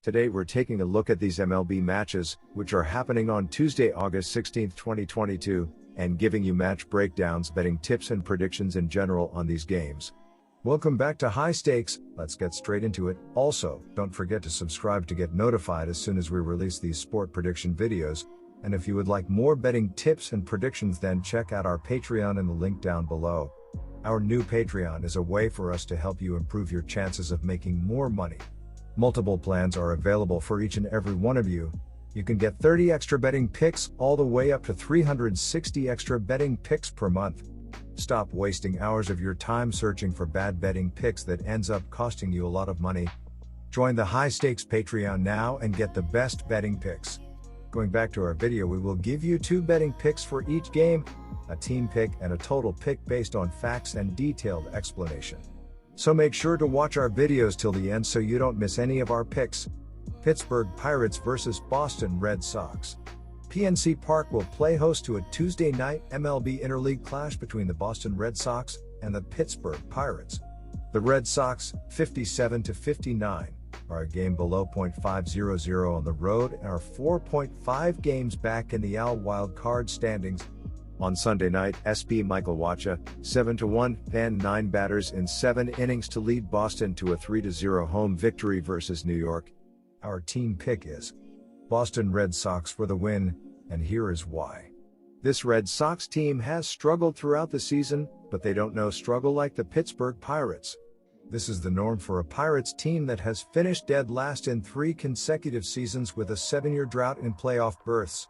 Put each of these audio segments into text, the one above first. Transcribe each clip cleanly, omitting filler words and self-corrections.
Today we're taking a look at these MLB matches, which are happening on Tuesday, August 16, 2022, and giving you match breakdowns, betting tips and predictions in general on these games. Welcome back to High Stakes. Let's get straight into it. Also, don't forget to subscribe to get notified as soon as we release these sport prediction videos. And if you would like more betting tips and predictions, then check out our Patreon in the link down below. Our new Patreon is a way for us to help you improve your chances of making more money. Multiple plans are available for each and every one of you. You can get 30 extra betting picks all the way up to 360 extra betting picks per month. Stop wasting hours of your time searching for bad betting picks that ends up costing you a lot of money. Join the High Stakes Patreon now and get the best betting picks. Going back to our video, we will give you 2 betting picks for each game, a team pick and a total pick based on facts and detailed explanation. So make sure to watch our videos till the end so you don't miss any of our picks. Pittsburgh Pirates vs. Boston Red Sox. PNC Park will play host to a Tuesday night MLB interleague clash between the Boston Red Sox and the Pittsburgh Pirates. The Red Sox, 57-59, are a game below .500 on the road and are 4.5 games back in the AL wild card standings. On Sunday night, SP Michael Wacha, 7-1, fanned 9 batters in 7 innings to lead Boston to a 3-0 home victory versus New York. Our team pick is Boston Red Sox for the win, and here is why. This Red Sox team has struggled throughout the season, but they don't know struggle like the Pittsburgh Pirates. This is the norm for a Pirates team that has finished dead last in 3 consecutive seasons with a 7-year drought in playoff berths.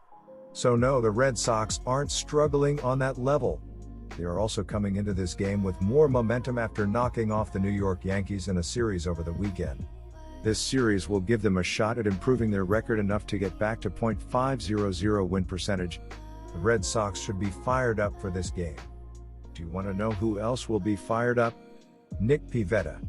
So no, the Red Sox aren't struggling on that level. They are also coming into this game with more momentum after knocking off the New York Yankees in a series over the weekend. This series will give them a shot at improving their record enough to get back to .500 win percentage. The Red Sox should be fired up for this game. Do you want to know who else will be fired up? Nick Pivetta.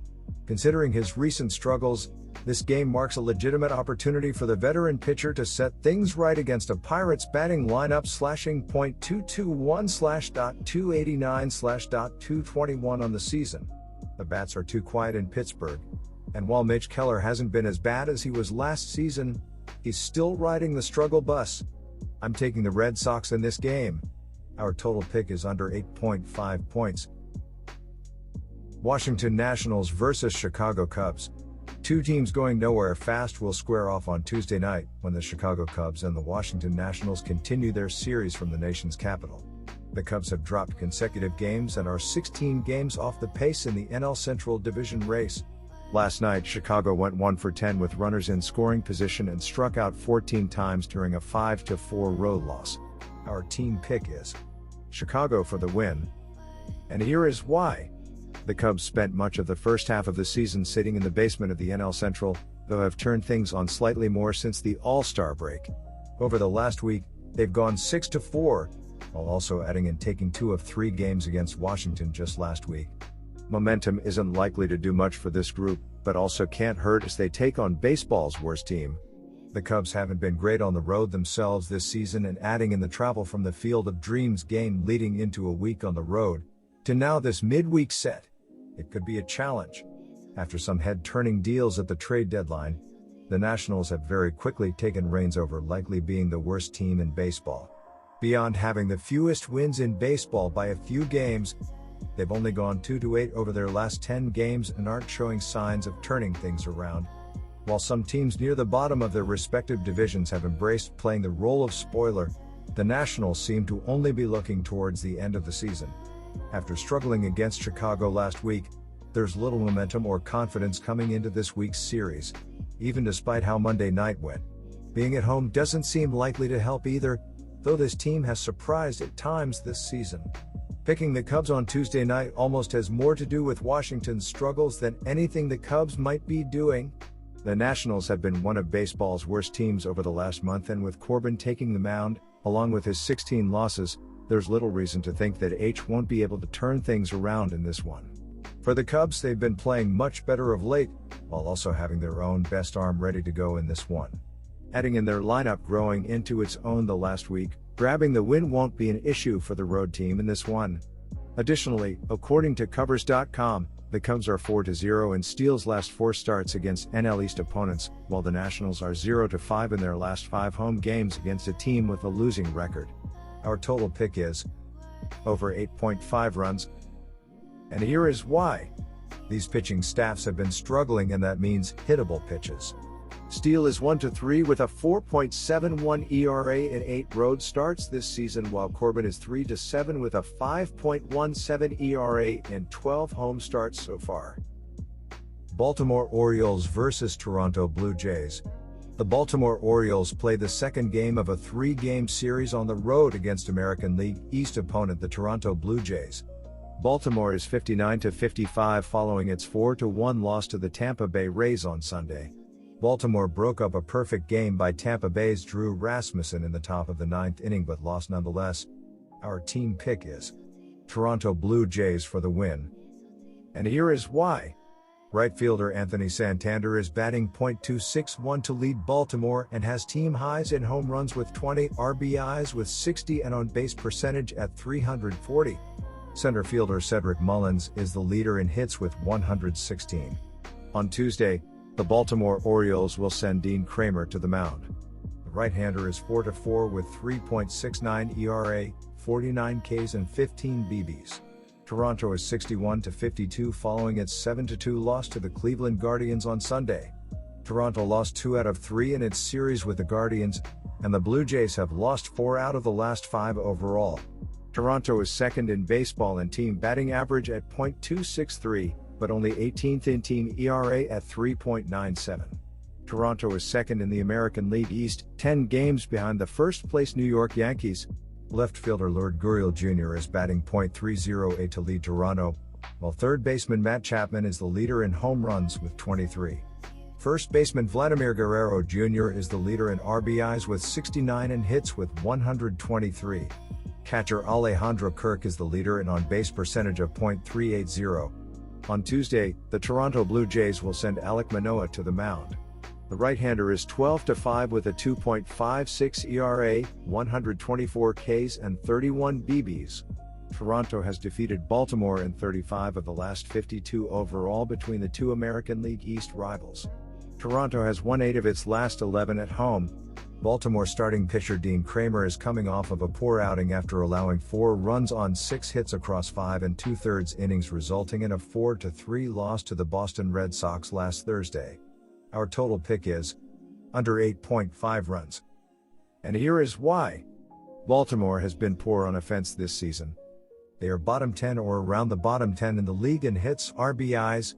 Considering his recent struggles, this game marks a legitimate opportunity for the veteran pitcher to set things right against a Pirates batting lineup slashing .221/.289/.221 on the season. The bats are too quiet in Pittsburgh, and while Mitch Keller hasn't been as bad as he was last season, he's still riding the struggle bus. I'm taking the Red Sox in this game. Our total pick is under 8.5 points. Washington Nationals vs. Chicago Cubs. 2 teams going nowhere fast will square off on Tuesday night when the Chicago Cubs and the Washington Nationals continue their series from the nation's capital. The Cubs have dropped consecutive games and are 16 games off the pace in the NL Central Division race. Last night, Chicago went 1 for 10 with runners in scoring position and struck out 14 times during a 5-4 road loss. Our team pick is Chicago for the win, and here is why. The Cubs spent much of the first half of the season sitting in the basement of the NL Central, though have turned things on slightly more since the All-Star break. Over the last week, they've gone 6-4, while also adding and taking 2 of 3 games against Washington just last week. Momentum isn't likely to do much for this group, but also can't hurt as they take on baseball's worst team. The Cubs haven't been great on the road themselves this season, and adding in the travel from the Field of Dreams game leading into a week on the road, to now this midweek set, it could be a challenge. After some head-turning deals at the trade deadline, the Nationals have very quickly taken reins over likely being the worst team in baseball. Beyond having the fewest wins in baseball by a few games, they've only gone 2-8 over their last 10 games and aren't showing signs of turning things around. While some teams near the bottom of their respective divisions have embraced playing the role of spoiler, the Nationals seem to only be looking towards the end of the season. After struggling against Chicago last week, there's little momentum or confidence coming into this week's series, even despite how Monday night went. Being at home doesn't seem likely to help either, though this team has surprised at times this season. Picking the Cubs on Tuesday night almost has more to do with Washington's struggles than anything the Cubs might be doing. The Nationals have been one of baseball's worst teams over the last month, and with Corbin taking the mound, along with his 16 losses, there's little reason to think that H won't be able to turn things around in this one. For the Cubs, they've been playing much better of late, while also having their own best arm ready to go in this one. Adding in their lineup growing into its own the last week, grabbing the win won't be an issue for the road team in this one. Additionally, according to Covers.com, The Cubs are 4-0 in Steele's last 4 starts against NL East opponents, while the Nationals are 0-5 in their last 5 home games against a team with a losing record. Our total pick is over 8.5 runs. And here is why. These pitching staffs have been struggling, and that means hittable pitches. Steele is 1-3 with a 4.71 ERA in 8 road starts this season, while Corbin is 3-7 with a 5.17 ERA in 12 home starts so far. Baltimore Orioles vs. Toronto Blue Jays. The Baltimore Orioles play the second game of a 3-game series on the road against American League East opponent the Toronto Blue Jays. Baltimore is 59-55 following its 4-1 loss to the Tampa Bay Rays on Sunday. Baltimore broke up a perfect game by Tampa Bay's Drew Rasmussen in the top of the 9th inning but lost nonetheless. Our team pick is Toronto Blue Jays for the win. And here is why. Right fielder Anthony Santander is batting .261 to lead Baltimore and has team highs in home runs with 20, RBIs with 60 and on-base percentage at .340. Center fielder Cedric Mullins is the leader in hits with 116. On Tuesday, the Baltimore Orioles will send Dean Kramer to the mound. The right-hander is 4-4 with 3.69 ERA, 49 Ks and 15 BBs. Toronto is 61-52 following its 7-2 loss to the Cleveland Guardians on Sunday. Toronto lost 2 out of 3 in its series with the Guardians, and the Blue Jays have lost 4 out of the last 5 overall. Toronto is second in baseball in team batting average at .263, but only 18th in team ERA at 3.97. Toronto is second in the American League East, 10 games behind the first-place New York Yankees. Left fielder Lord Gurriel Jr. is batting .308 to lead Toronto, while third baseman Matt Chapman is the leader in home runs with 23. First baseman Vladimir Guerrero Jr. is the leader in RBIs with 69 and hits with 123. Catcher Alejandro Kirk is the leader in on-base percentage of .380. On Tuesday, the Toronto Blue Jays will send Alek Manoah to the mound. The right-hander is 12-5 with a 2.56 ERA, 124 Ks and 31 BBs. Toronto has defeated Baltimore in 35 of the last 52 overall between the two American League East rivals. Toronto has won 8 of its last 11 at home. Baltimore starting pitcher Dean Kramer is coming off of a poor outing after allowing 4 runs on 6 hits across 5 2/3 innings, resulting in a 4-3 loss to the Boston Red Sox last Thursday. Our total pick is under 8.5 runs. And here is why. Baltimore has been poor on offense this season. They are bottom 10 or around the bottom 10 in the league in hits, RBIs,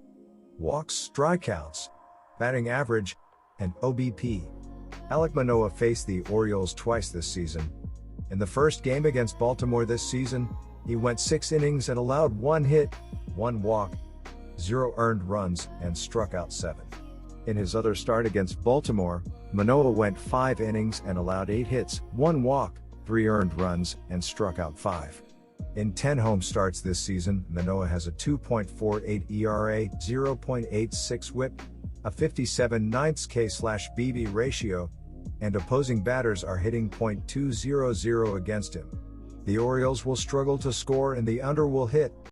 walks, strikeouts, batting average, and OBP. Alek Manoah faced the Orioles twice this season. In the first game against Baltimore this season, he went 6 innings and allowed 1 hit, 1 walk, 0 earned runs, and struck out 7. In his other start against Baltimore, Manoah went 5 innings and allowed 8 hits, 1 walk, 3 earned runs, and struck out 5. In 10 home starts this season, Manoah has a 2.48 ERA, 0.86 WHIP, a 57/9 K/BB ratio, and opposing batters are hitting .200 against him. The Orioles will struggle to score and the under will hit